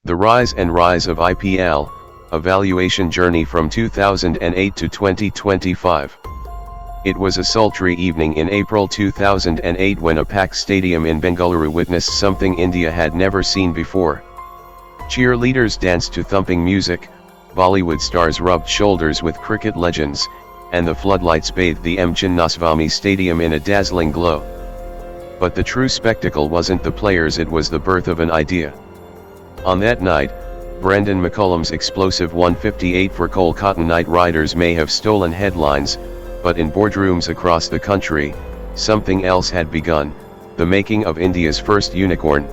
The rise and rise of IPL, a valuation journey from 2008 to 2025. It was a sultry evening in April 2008 when a packed stadium in Bengaluru witnessed something India had never seen before. Cheerleaders danced to thumping music, Bollywood stars rubbed shoulders with cricket legends, and the floodlights bathed the M. Chinnaswamy Stadium in a dazzling glow. But the true spectacle wasn't the players, it was the birth of an idea. On that night, Brendan McCullum's explosive 158 for Kolkata Knight Riders may have stolen headlines, but in boardrooms across the country, something else had begun, the making of India's first unicorn.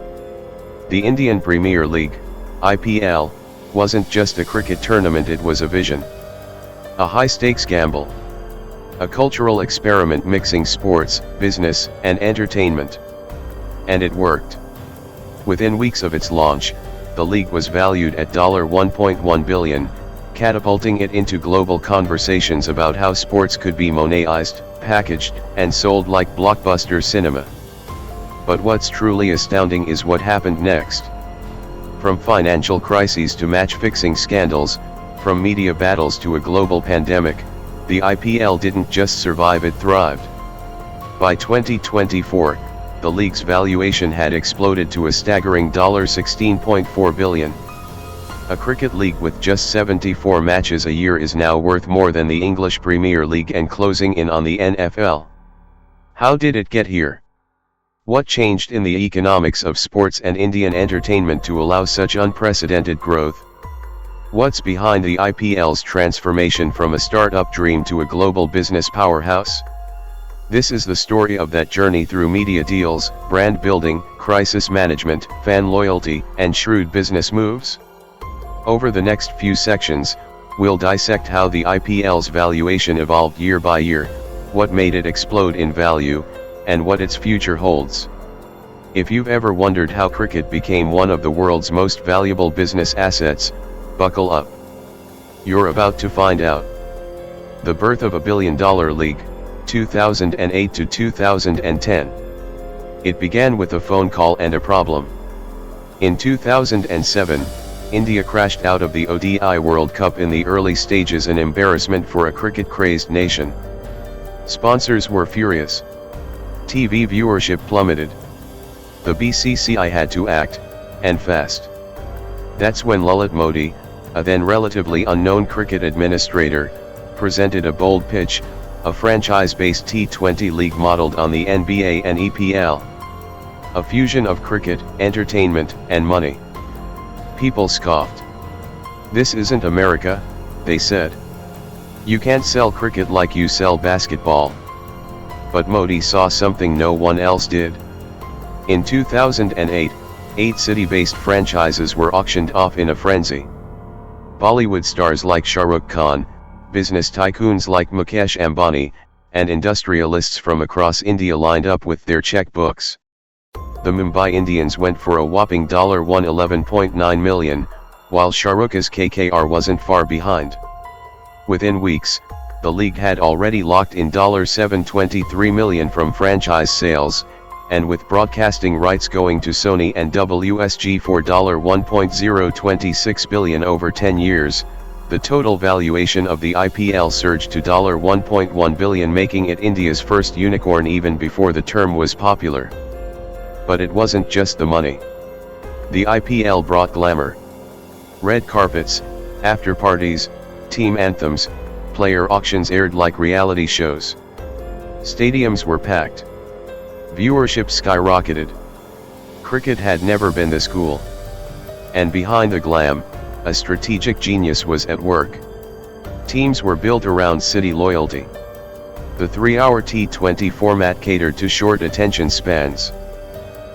The Indian Premier League, IPL, wasn't just a cricket tournament, it was a vision. A high-stakes gamble. A cultural experiment mixing sports, business, and entertainment. And it worked. Within weeks of its launch, the league was valued at $1.1 billion, catapulting it into global conversations about how sports could be monetized, packaged, and sold like blockbuster cinema. But what's truly astounding is what happened next. From financial crises to match-fixing scandals, from media battles to a global pandemic, the IPL didn't just survive, it thrived. By 2024, the league's valuation had exploded to a staggering $16.4 billion. A cricket league with just 74 matches a year is now worth more than the English Premier League and closing in on the NFL. How did it get here? What changed in the economics of sports and Indian entertainment to allow such unprecedented growth? What's behind the IPL's transformation from a startup dream to a global business powerhouse? This is the story of that journey through media deals, brand building, crisis management, fan loyalty, and shrewd business moves. Over the next few sections, we'll dissect how the IPL's valuation evolved year by year, what made it explode in value, and what its future holds. If you've ever wondered how cricket became one of the world's most valuable business assets, buckle up. You're about to find out. The birth of a billion-dollar league, 2008 to 2010. It began with a phone call and a problem. In 2007, India crashed out of the ODI World Cup in the early stages, an embarrassment for a cricket-crazed nation. Sponsors were furious. TV viewership plummeted. The BCCI had to act, and fast. That's when Lalit Modi, a then relatively unknown cricket administrator, presented a bold pitch, a franchise-based T20 league modeled on the NBA and EPL. A fusion of cricket, entertainment, and money. People scoffed. This isn't America, they said. You can't sell cricket like you sell basketball. But Modi saw something no one else did. In 2008, 8 city-based franchises were auctioned off in a frenzy. Bollywood stars like Shah Rukh Khan, business tycoons like Mukesh Ambani, and industrialists from across India lined up with their checkbooks. The Mumbai Indians went for a whopping $111.9 million, while Shah Rukh's KKR wasn't far behind. Within weeks, the league had already locked in $723 million from franchise sales, and with broadcasting rights going to Sony and WSG for $1.026 billion over 10 years, the total valuation of the IPL surged to $1.1 billion, making it India's first unicorn even before the term was popular. But it wasn't just the money. The IPL brought glamour. Red carpets, after parties, team anthems, player auctions aired like reality shows. Stadiums were packed. Viewership skyrocketed. Cricket had never been this cool. And behind the glam, a strategic genius was at work. Teams were built around city loyalty. The 3-hour T20 format catered to short attention spans.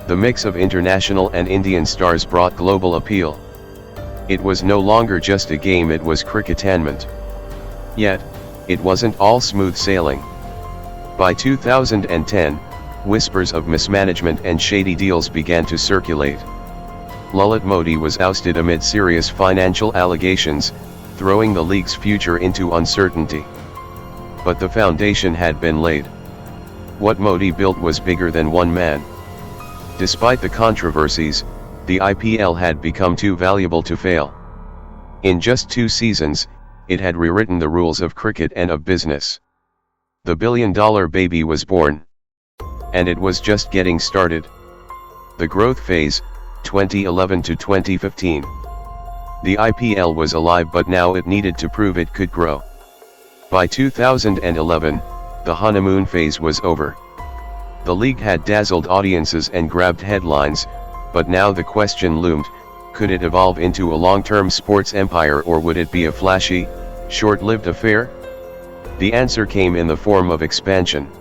The mix of international and Indian stars brought global appeal. It was no longer just a game, it was cricketainment. Yet, it wasn't all smooth sailing. By 2010, whispers of mismanagement and shady deals began to circulate. Lalit Modi was ousted amid serious financial allegations, throwing the league's future into uncertainty. But the foundation had been laid. What Modi built was bigger than one man. Despite the controversies, the IPL had become too valuable to fail. In just 2 seasons, it had rewritten the rules of cricket and of business. The billion-dollar baby was born. And it was just getting started. The growth phase, 2011 to 2015. The IPL was alive, but now it needed to prove it could grow. By 2011, the honeymoon phase was over. The league had dazzled audiences and grabbed headlines, but now the question loomed: could it evolve into a long-term sports empire, or would it be a flashy, short-lived affair? The answer came in the form of expansion.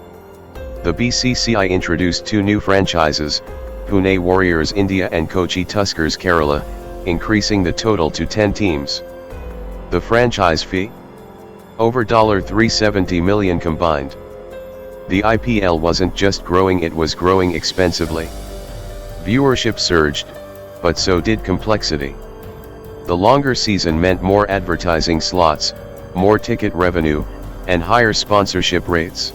The BCCI introduced 2 new franchises, Pune Warriors India and Kochi Tuskers Kerala, increasing the total to 10 teams. The franchise fee? Over $370 million combined. The IPL wasn't just growing, it was growing expensively. Viewership surged, but so did complexity. The longer season meant more advertising slots, more ticket revenue, and higher sponsorship rates.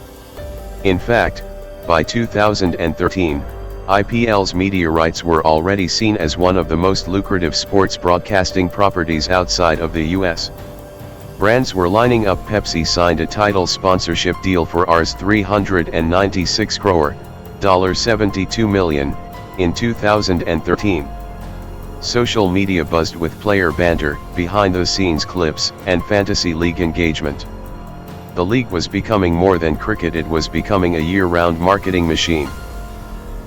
In fact, by 2013, IPL's media rights were already seen as one of the most lucrative sports broadcasting properties outside of the US. Brands were lining up. Pepsi signed a title sponsorship deal for Rs 396 crore, $72 million, in 2013. Social media buzzed with player banter, behind-the-scenes clips, and fantasy league engagement. The league was becoming more than cricket, it was becoming a year-round marketing machine.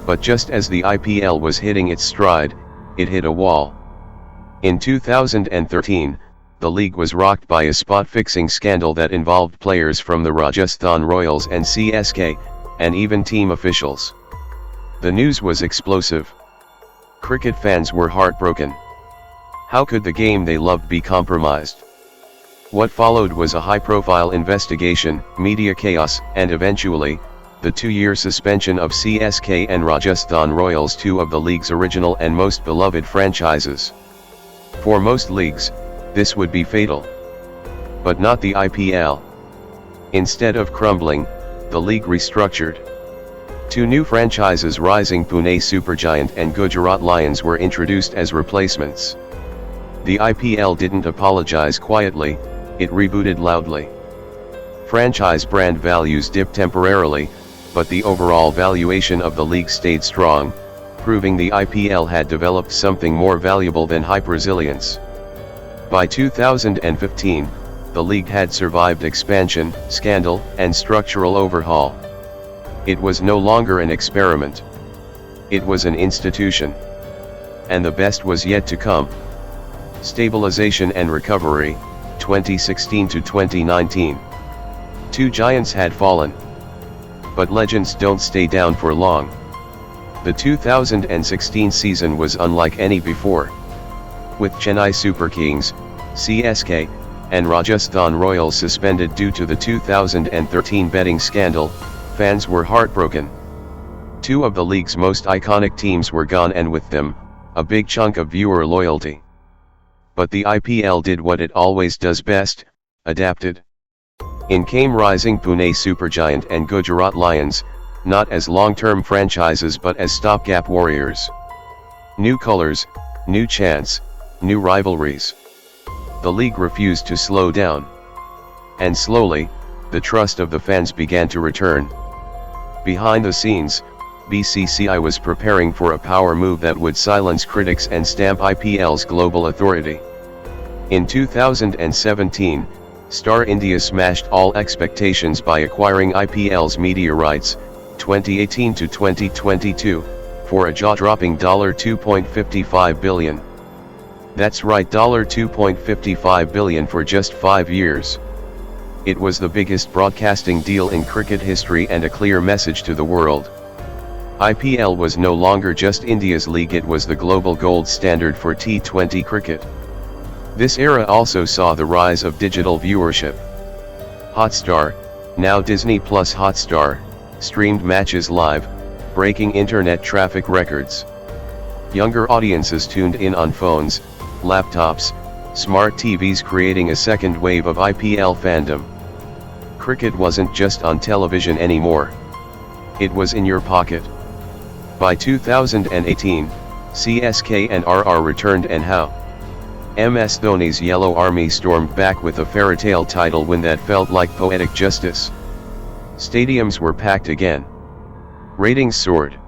But just as the IPL was hitting its stride, it hit a wall. In 2013, the league was rocked by a spot-fixing scandal that involved players from the Rajasthan Royals and CSK, and even team officials. The news was explosive. Cricket fans were heartbroken. How could the game they loved be compromised? What followed was a high-profile investigation, media chaos, and eventually, the 2-year suspension of CSK and Rajasthan Royals, 2 of the league's original and most beloved franchises. For most leagues, this would be fatal. But not the IPL. Instead of crumbling, the league restructured. 2 new franchises rising, Pune Supergiant and Gujarat Lions, were introduced as replacements. The IPL didn't apologize quietly, it rebooted loudly. Franchise brand values dipped temporarily, but the overall valuation of the league stayed strong, proving the IPL had developed something more valuable than hype resilience. By 2015, the league had survived expansion, scandal, and structural overhaul. It was no longer an experiment. It was an institution. And the best was yet to come. Stabilization and recovery, 2016 to 2019. 2 giants had fallen. But legends don't stay down for long. The 2016 season was unlike any before. With Chennai Super Kings, CSK, and Rajasthan Royals suspended due to the 2013 betting scandal, fans were heartbroken. 2 of the league's most iconic teams were gone, and with them, a big chunk of viewer loyalty. But the IPL did what it always does best: adapted. In came rising Pune Supergiant and Gujarat Lions, not as long-term franchises but as stopgap warriors. New colors, new chants, new rivalries. The league refused to slow down. And slowly, the trust of the fans began to return. Behind the scenes, BCCI was preparing for a power move that would silence critics and stamp IPL's global authority. In 2017, Star India smashed all expectations by acquiring IPL's media rights, 2018 to 2022, for a jaw-dropping $2.55 billion. That's right, $2.55 billion for just 5 years. It was the biggest broadcasting deal in cricket history and a clear message to the world. IPL was no longer just India's league, it was the global gold standard for T20 cricket. This era also saw the rise of digital viewership. Hotstar, now Disney Plus Hotstar, streamed matches live, breaking internet traffic records. Younger audiences tuned in on phones, laptops, smart TVs, creating a second wave of IPL fandom. Cricket wasn't just on television anymore. It was in your pocket. By 2018, CSK and RR returned, and how MS Dhoni's Yellow Army stormed back with a fairytale title win that felt like poetic justice. Stadiums were packed again. Ratings soared.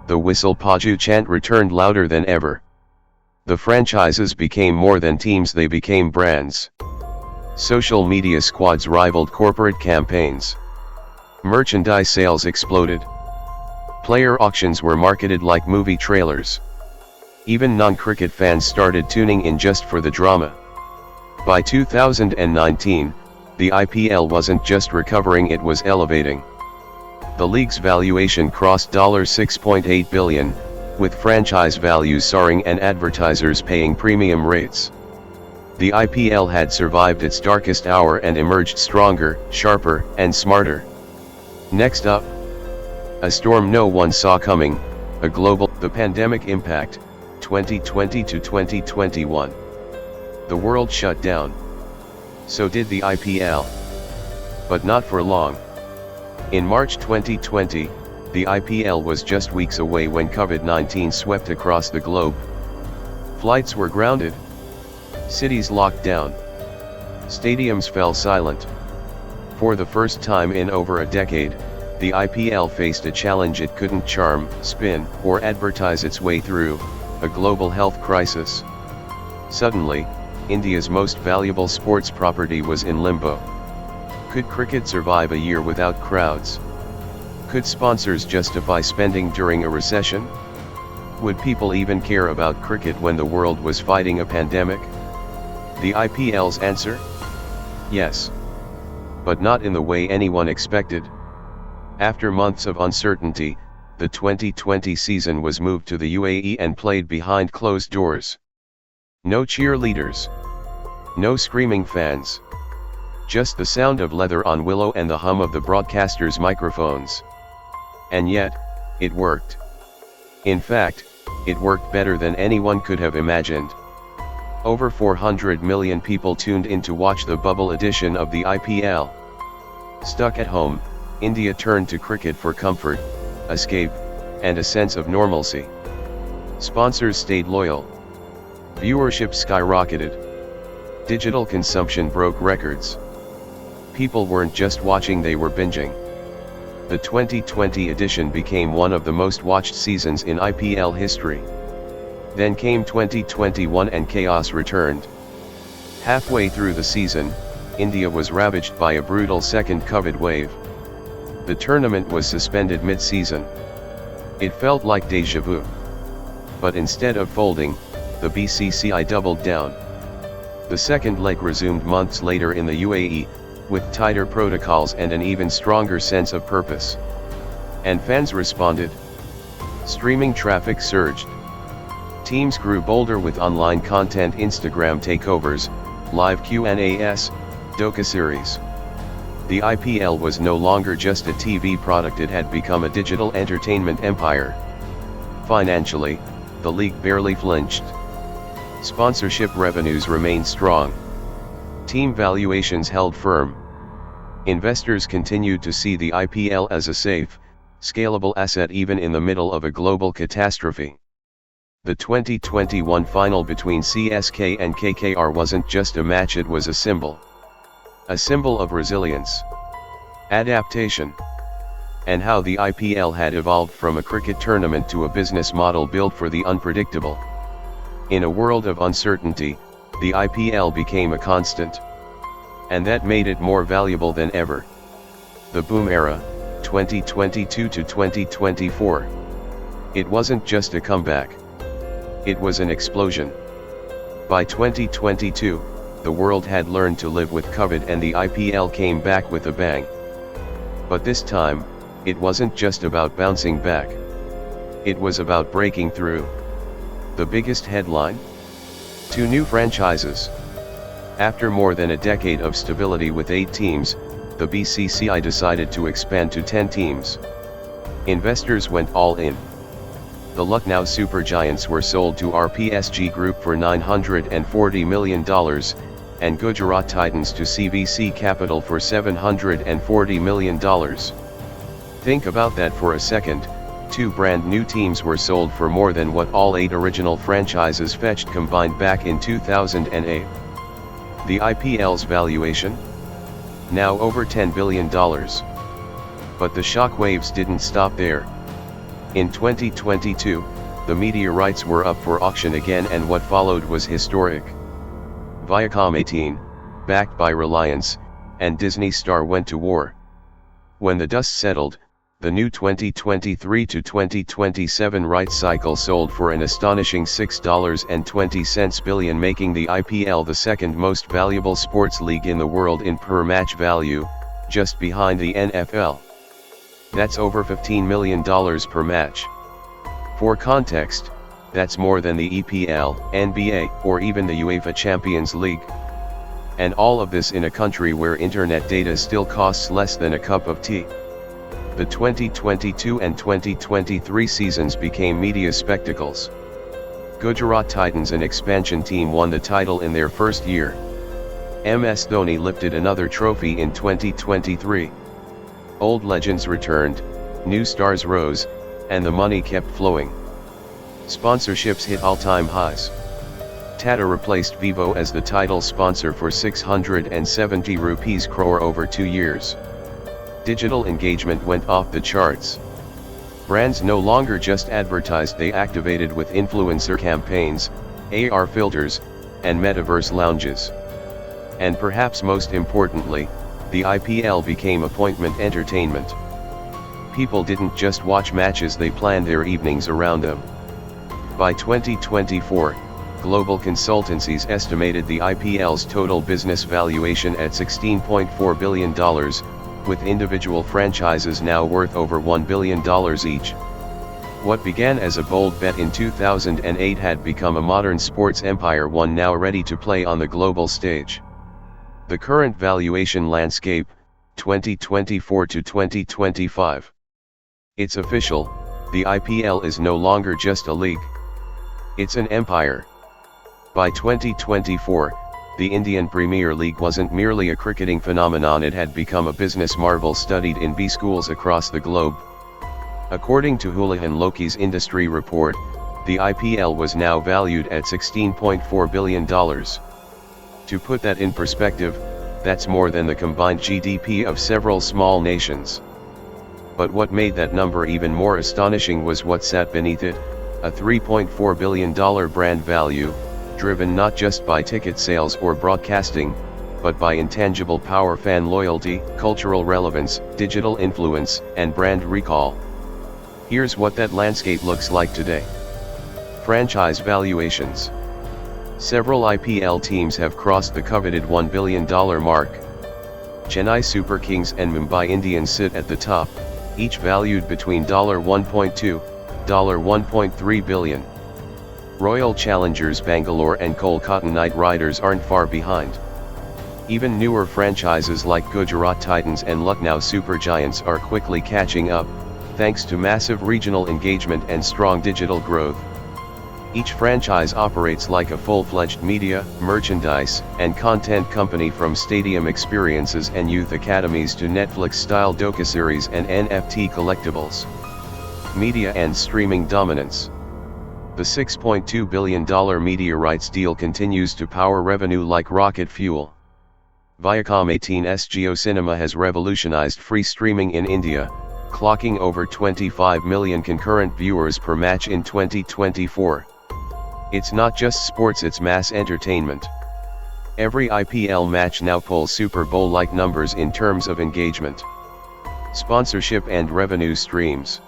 The Whistle Paju chant returned louder than ever. The franchises became more than teams, they became brands. Social media squads rivaled corporate campaigns. Merchandise sales exploded. Player auctions were marketed like movie trailers. Even non-cricket fans started tuning in just for the drama. By 2019, the IPL wasn't just recovering, it was elevating. The league's valuation crossed $6.8 billion, with franchise values soaring and advertisers paying premium rates. The IPL had survived its darkest hour and emerged stronger, sharper, and smarter. Next up, a storm no one saw coming, the pandemic impact, 2020 to 2021. The world shut down. So did the IPL. But not for long. In March 2020, the IPL was just weeks away when COVID-19 swept across the globe. Flights were grounded. Cities locked down. Stadiums fell silent. For the first time in over a decade, the IPL faced a challenge it couldn't charm, spin, or advertise its way through: a global health crisis. Suddenly, India's most valuable sports property was in limbo. Could cricket survive a year without crowds? Could sponsors justify spending during a recession? Would people even care about cricket when the world was fighting a pandemic? The IPL's answer? Yes. But not in the way anyone expected. After months of uncertainty, the 2020 season was moved to the UAE and played behind closed doors. No cheerleaders. No screaming fans. Just the sound of leather on willow and the hum of the broadcasters' microphones. And yet, it worked. In fact, it worked better than anyone could have imagined. Over 400 million people tuned in to watch the bubble edition of the IPL. Stuck at home, India turned to cricket for comfort, escape, and a sense of normalcy. Sponsors stayed loyal. Viewership skyrocketed. Digital consumption broke records. People weren't just watching, they were binging. The 2020 edition became one of the most watched seasons in IPL history. Then came 2021 and chaos returned. Halfway through the season, India was ravaged by a brutal second COVID wave. The tournament was suspended mid-season. It felt like déjà vu. But instead of folding, the BCCI doubled down. The second leg resumed months later in the UAE, with tighter protocols and an even stronger sense of purpose. And fans responded. Streaming traffic surged. Teams grew bolder with online content, Instagram takeovers, live Q&As, docu-series. The IPL was no longer just a TV product, it had become a digital entertainment empire. Financially, the league barely flinched. Sponsorship revenues remained strong. Team valuations held firm. Investors continued to see the IPL as a safe, scalable asset even in the middle of a global catastrophe. The 2021 final between CSK and KKR wasn't just a match, it was a symbol. A symbol of resilience, adaptation, and how the IPL had evolved from a cricket tournament to a business model built for the unpredictable. In a world of uncertainty, the IPL became a constant. And that made it more valuable than ever. The boom era, 2022 to 2024. It wasn't just a comeback. It was an explosion. By 2022, the world had learned to live with COVID and the IPL came back with a bang. But this time, it wasn't just about bouncing back. It was about breaking through. The biggest headline? 2 new franchises. After more than a decade of stability with 8 teams, the BCCI decided to expand to 10 teams. Investors went all in. The Lucknow Supergiants were sold to RPSG Group for $940 million, and Gujarat Titans to CVC Capital for $740 million. Think about that for a second. 2 brand new teams were sold for more than what all 8 original franchises fetched combined back in 2008. The IPL's valuation? Now over $10 billion. But the shockwaves didn't stop there. In 2022, the media rights were up for auction again, and what followed was historic. Viacom 18, backed by Reliance, and Disney Star went to war. When the dust settled, the new 2023 to 2027 rights cycle sold for an astonishing $6.20 billion, making the IPL the second most valuable sports league in the world in per match value, just behind the NFL. That's over $15 million per match. For context, that's more than the EPL, NBA, or even the UEFA Champions League. And all of this in a country where internet data still costs less than a cup of tea. The 2022 and 2023 seasons became media spectacles. Gujarat Titans, an expansion team, won the title in their first year. MS Dhoni lifted another trophy in 2023. Old legends returned, new stars rose, and the money kept flowing. Sponsorships hit all-time highs. Tata replaced Vivo as the title sponsor for 670 rupees crore over 2 years. Digital engagement went off the charts. Brands no longer just advertised, they activated with influencer campaigns, AR filters, and metaverse lounges. And perhaps most importantly, the IPL became appointment entertainment. People didn't just watch matches, they planned their evenings around them. By 2024, global consultancies estimated the IPL's total business valuation at $16.4 billion, with individual franchises now worth over $1 billion each. What began as a bold bet in 2008 had become a modern sports empire, one now ready to play on the global stage. The current valuation landscape, 2024 to 2025. It's official, the IPL is no longer just a league. It's an empire. By 2024, the Indian Premier League wasn't merely a cricketing phenomenon, it had become a business marvel studied in B schools across the globe. According to Houlihan Lokey's industry report, the IPL was now valued at $16.4 billion. To put that in perspective, that's more than the combined GDP of several small nations. But what made that number even more astonishing was what sat beneath it, a $3.4 billion brand value, driven not just by ticket sales or broadcasting, but by intangible power, fan loyalty, cultural relevance, digital influence, and brand recall. Here's what that landscape looks like today. Franchise valuations. Several IPL teams have crossed the coveted $1 billion mark. Chennai Super Kings and Mumbai Indians sit at the top, each valued between $1.2, $1.3 billion. Royal Challengers Bangalore and Kolkata Knight Riders aren't far behind. Even newer franchises like Gujarat Titans and Lucknow Super Giants are quickly catching up, thanks to massive regional engagement and strong digital growth. Each franchise operates like a full-fledged media, merchandise, and content company, from stadium experiences and youth academies to Netflix-style docuseries and NFT collectibles. Media and streaming dominance. The $6.2 billion media rights deal continues to power revenue like rocket fuel. Viacom 18's JioCinema has revolutionized free streaming in India, clocking over 25 million concurrent viewers per match in 2024. It's not just sports, it's mass entertainment. Every IPL match now pulls Super Bowl-like numbers in terms of engagement. Sponsorship and revenue streams.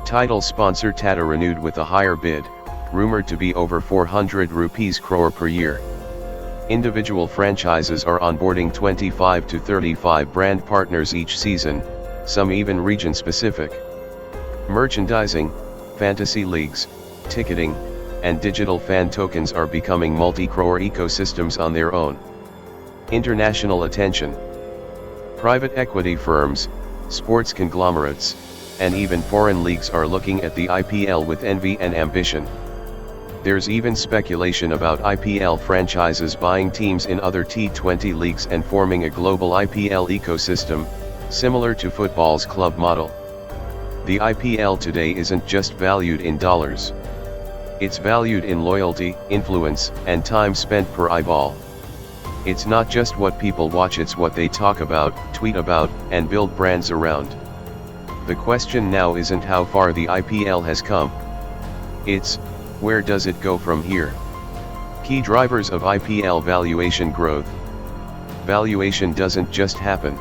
Title sponsor Tata renewed with a higher bid, rumored to be over 400 rupees crore per year. Individual franchises are onboarding 25 to 35 brand partners each season, some even region-specific. Merchandising, fantasy leagues, ticketing, and digital fan tokens are becoming multi-crore ecosystems on their own. International attention. Private equity firms, sports conglomerates, and even foreign leagues are looking at the IPL with envy and ambition. There's even speculation about IPL franchises buying teams in other T20 leagues and forming a global IPL ecosystem, similar to football's club model. The IPL today isn't just valued in dollars. It's valued in loyalty, influence, and time spent per eyeball. It's not just what people watch, it's what they talk about, tweet about, and build brands around. The question now isn't how far the IPL has come. It's, where does it go from here? Key drivers of IPL valuation growth. Valuation doesn't just happen.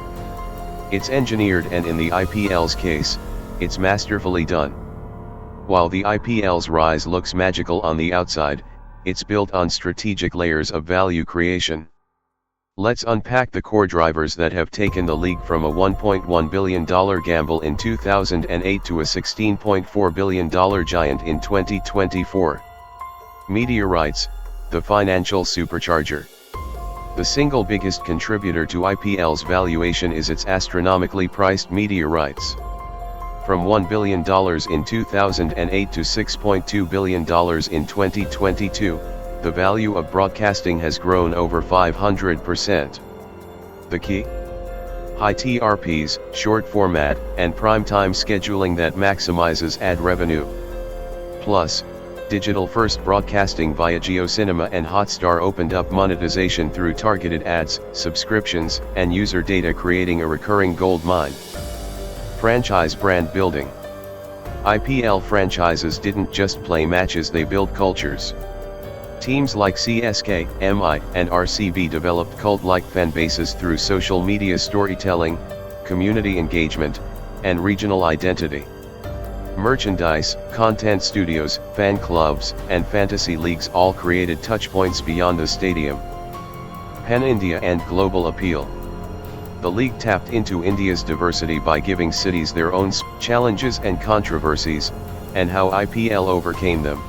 It's engineered, and in the IPL's case, it's masterfully done. While the IPL's rise looks magical on the outside, it's built on strategic layers of value creation. Let's unpack the core drivers that have taken the league from a $1.1 billion gamble in 2008 to a $16.4 billion giant in 2024. Media rights, the financial supercharger. The single biggest contributor to IPL's valuation is its astronomically priced media rights. From $1 billion in 2008 to $6.2 billion in 2022, the value of broadcasting has grown over 500%. The key? High TRPs, short format, and primetime scheduling that maximizes ad revenue. Plus, digital-first broadcasting via JioCinema and Hotstar opened up monetization through targeted ads, subscriptions, and user data, creating a recurring gold mine. Franchise brand building. IPL franchises didn't just play matches, they built cultures. Teams like CSK, MI, and RCB developed cult-like fan bases through social media storytelling, community engagement, and regional identity. Merchandise, content studios, fan clubs, and fantasy leagues all created touchpoints beyond the stadium. Pan-India and global appeal. The league tapped into India's diversity by giving cities their own challenges and controversies, and how IPL overcame them.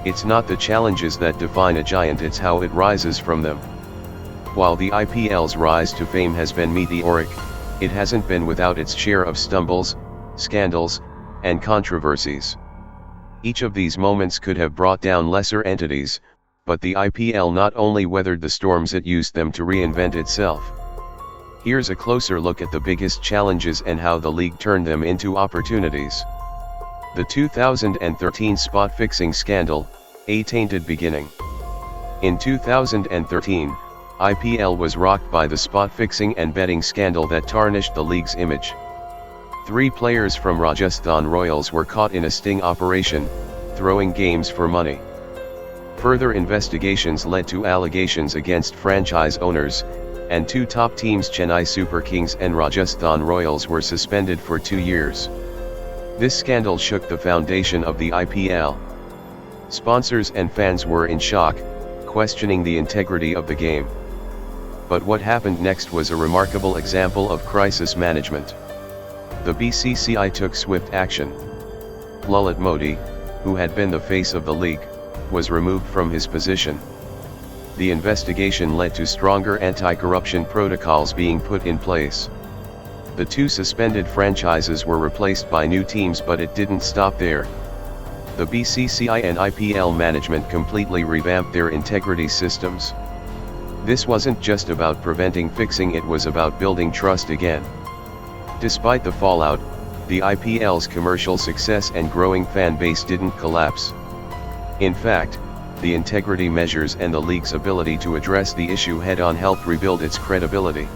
It's not the challenges that define a giant, it's how it rises from them. While the IPL's rise to fame has been meteoric, it hasn't been without its share of stumbles, scandals, and controversies. Each of these moments could have brought down lesser entities, but the IPL not only weathered the storms, it used them to reinvent itself. Here's a closer look at the biggest challenges and how the league turned them into opportunities. The 2013 spot-fixing scandal, a tainted beginning. In 2013, IPL was rocked by the spot-fixing and betting scandal that tarnished the league's image. 3 players from Rajasthan Royals were caught in a sting operation, throwing games for money. Further investigations led to allegations against franchise owners, and 2 top teams, Chennai Super Kings and Rajasthan Royals, were suspended for 2 years. This scandal shook the foundation of the IPL. Sponsors and fans were in shock, questioning the integrity of the game. But what happened next was a remarkable example of crisis management. The BCCI took swift action. Lalit Modi, who had been the face of the league, was removed from his position. The investigation led to stronger anti-corruption protocols being put in place. The 2 suspended franchises were replaced by new teams, but it didn't stop there. The BCCI and IPL management completely revamped their integrity systems. This wasn't just about preventing fixing, it was about building trust again. Despite the fallout, the IPL's commercial success and growing fan base didn't collapse. In fact, the integrity measures and the league's ability to address the issue head-on helped rebuild its credibility.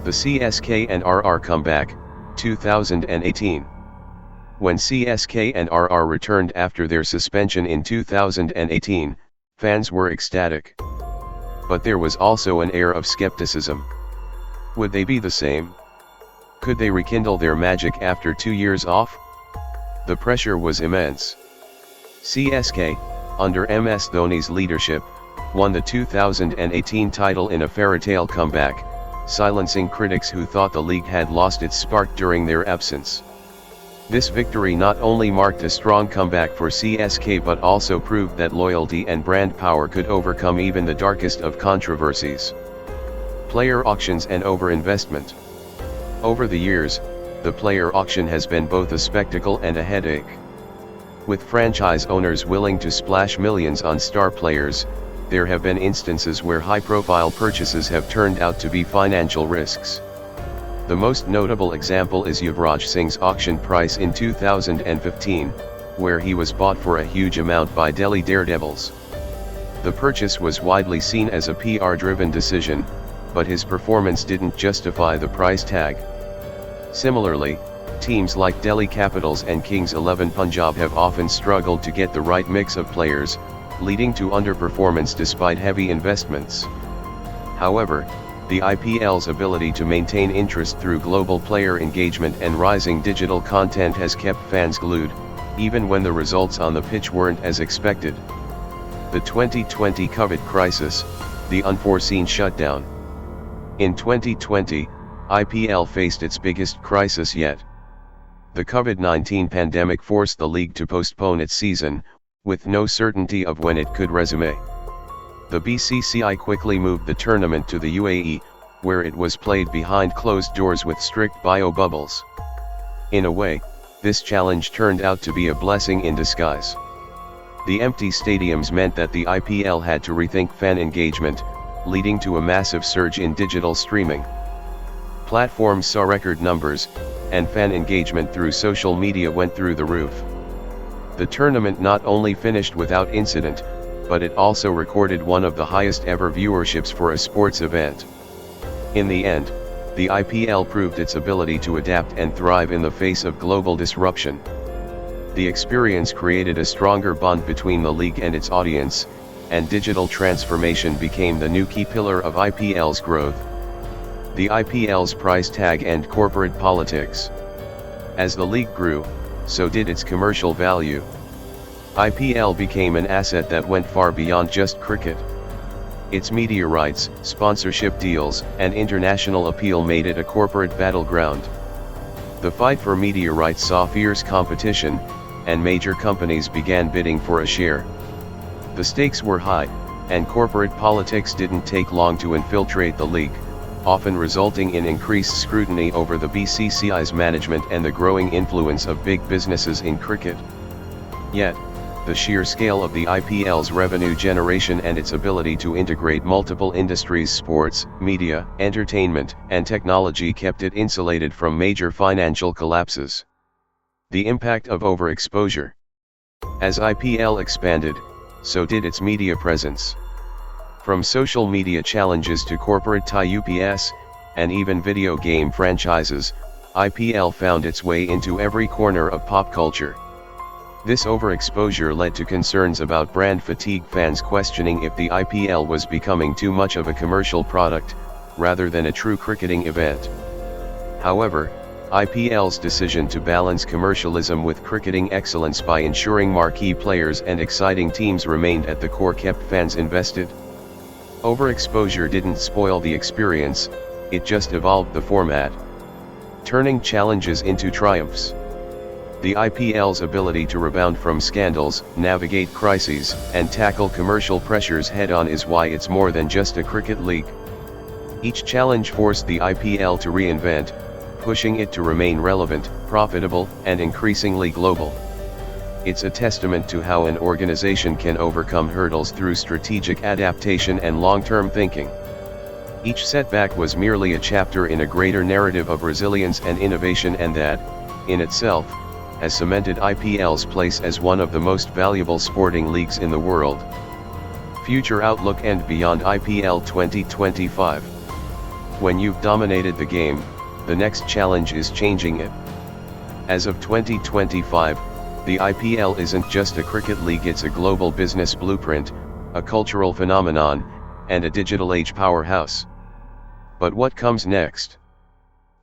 The CSK and RR Comeback, 2018. When CSK and RR returned after their suspension in 2018, fans were ecstatic. But there was also an air of skepticism. Would they be the same? Could they rekindle their magic after 2 years off? The pressure was immense. CSK, under MS Dhoni's leadership, won the 2018 title in a fairytale comeback, silencing critics who thought the league had lost its spark during their absence. This victory not only marked a strong comeback for CSK but also proved that loyalty and brand power could overcome even the darkest of controversies. Player auctions and overinvestment. Over the years, the player auction has been both a spectacle and a headache. With franchise owners willing to splash millions on star players, there have been instances where high-profile purchases have turned out to be financial risks. The most notable example is Yuvraj Singh's auction price in 2015, where he was bought for a huge amount by Delhi Daredevils. The purchase was widely seen as a PR-driven decision, but his performance didn't justify the price tag. Similarly, teams like Delhi Capitals and Kings 11 Punjab have often struggled to get the right mix of players, leading to underperformance despite heavy investments. However, the IPL's ability to maintain interest through global player engagement and rising digital content has kept fans glued, even when the results on the pitch weren't as expected. The 2020 COVID crisis, the unforeseen shutdown. In 2020, IPL faced its biggest crisis yet. The COVID-19 pandemic forced the league to postpone its season, with no certainty of when it could resume. The BCCI quickly moved the tournament to the UAE, where it was played behind closed doors with strict bio bubbles. In a way, this challenge turned out to be a blessing in disguise. The empty stadiums meant that the IPL had to rethink fan engagement, leading to a massive surge in digital streaming. Platforms saw record numbers, and fan engagement through social media went through the roof. The tournament not only finished without incident, but it also recorded one of the highest ever viewerships for a sports event. In the end, the IPL proved its ability to adapt and thrive in the face of global disruption. The experience created a stronger bond between the league and its audience, and digital transformation became the new key pillar of IPL's growth. The IPL's price tag and corporate politics. As the league grew, so did its commercial value. IPL became an asset that went far beyond just cricket. Its media rights, sponsorship deals, and international appeal made it a corporate battleground. The fight for media rights saw fierce competition, and major companies began bidding for a share. The stakes were high, and corporate politics didn't take long to infiltrate the league, often resulting in increased scrutiny over the BCCI's management and the growing influence of big businesses in cricket. Yet, the sheer scale of the IPL's revenue generation and its ability to integrate multiple industries, sports, media, entertainment, and technology kept it insulated from major financial collapses. The impact of overexposure. As IPL expanded, so did its media presence. From social media challenges to corporate tie-ups, and even video game franchises, IPL found its way into every corner of pop culture. This overexposure led to concerns about brand fatigue, fans questioning if the IPL was becoming too much of a commercial product, rather than a true cricketing event. However, IPL's decision to balance commercialism with cricketing excellence by ensuring marquee players and exciting teams remained at the core kept fans invested. Overexposure didn't spoil the experience, it just evolved the format, turning challenges into triumphs. The IPL's ability to rebound from scandals, navigate crises, and tackle commercial pressures head-on is why it's more than just a cricket league. Each challenge forced the IPL to reinvent, pushing it to remain relevant, profitable, and increasingly global. It's a testament to how an organization can overcome hurdles through strategic adaptation and long-term thinking. Each setback was merely a chapter in a greater narrative of resilience and innovation, and that, in itself, has cemented IPL's place as one of the most valuable sporting leagues in the world. Future outlook and beyond IPL 2025. When you've dominated the game, the next challenge is changing it. As of 2025, the IPL isn't just a cricket league, it's a global business blueprint, a cultural phenomenon, and a digital age powerhouse. But what comes next?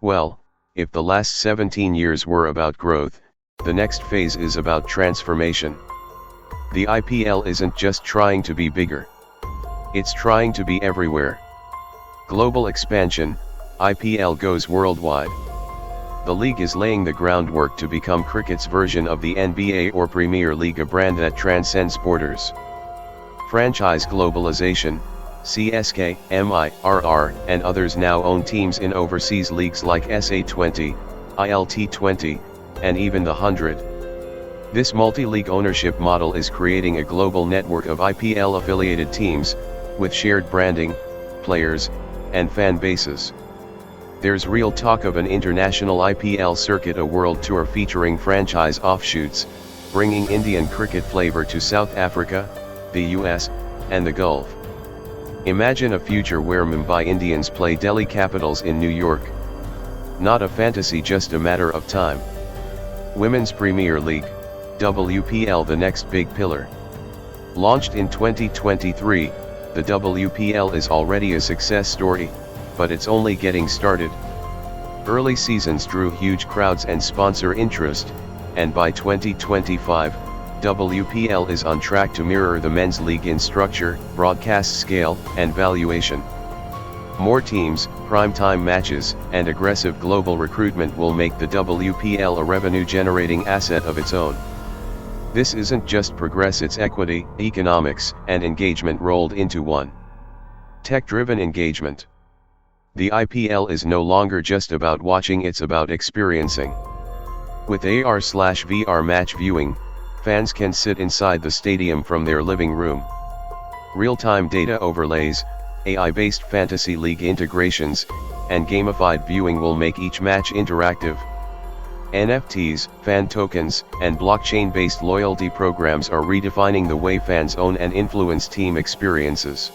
Well, if the last 17 years were about growth, the next phase is about transformation. The IPL isn't just trying to be bigger. It's trying to be everywhere. Global expansion, IPL goes worldwide. The league is laying the groundwork to become cricket's version of the NBA or Premier League, a brand that transcends borders. Franchise globalization, CSK, RR, and others now own teams in overseas leagues like SA20, ILT20, and even the 100. This multi-league ownership model is creating a global network of IPL-affiliated teams, with shared branding, players, and fan bases. There's real talk of an international IPL circuit, a world tour featuring franchise offshoots, bringing Indian cricket flavor to South Africa, the US, and the Gulf. Imagine a future where Mumbai Indians play Delhi Capitals in New York. Not a fantasy, just a matter of time. Women's Premier League, WPL, the next big pillar. Launched in 2023, the WPL is already a success story, but it's only getting started. Early seasons drew huge crowds and sponsor interest, and by 2025, WPL is on track to mirror the men's league in structure, broadcast scale, and valuation. More teams, primetime matches, and aggressive global recruitment will make the WPL a revenue-generating asset of its own. This isn't just progress, it's equity, economics, and engagement rolled into one. Tech-driven engagement. The IPL is no longer just about watching, it's about experiencing. With AR/VR match viewing, fans can sit inside the stadium from their living room. Real-time data overlays, AI-based fantasy league integrations, and gamified viewing will make each match interactive. NFTs, fan tokens, and blockchain-based loyalty programs are redefining the way fans own and influence team experiences.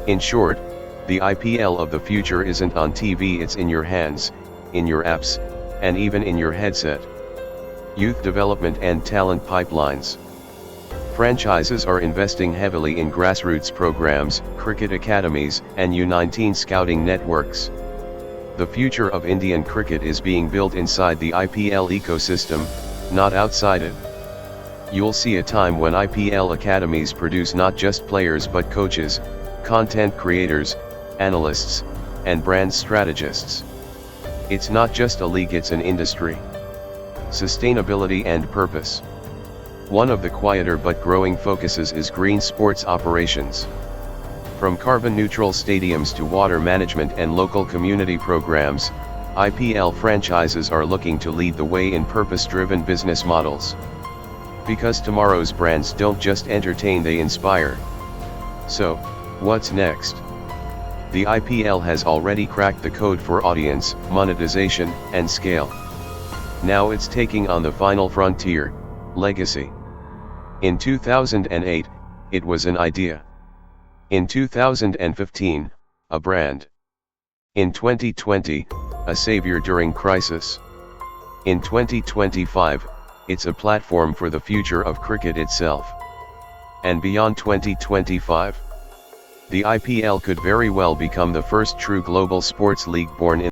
In short, the IPL of the future isn't on TV, it's in your hands, in your apps, and even in your headset. Youth development and talent pipelines. Franchises are investing heavily in grassroots programs, cricket academies, and U19 scouting networks. The future of Indian cricket is being built inside the IPL ecosystem, not outside it. You'll see a time when IPL academies produce not just players but coaches, content creators, analysts, and brand strategists. It's not just a league, it's an industry. Sustainability and purpose. One of the quieter but growing focuses is green sports operations. From carbon-neutral stadiums to water management and local community programs, IPL franchises are looking to lead the way in purpose-driven business models. Because tomorrow's brands don't just entertain, they inspire. So, what's next? The IPL has already cracked the code for audience, monetization, and scale. Now it's taking on the final frontier, legacy. In 2008, it was an idea. In 2015, a brand. In 2020, a savior during crisis. In 2025, it's a platform for the future of cricket itself. And beyond 2025, the IPL could very well become the first true global sports league born in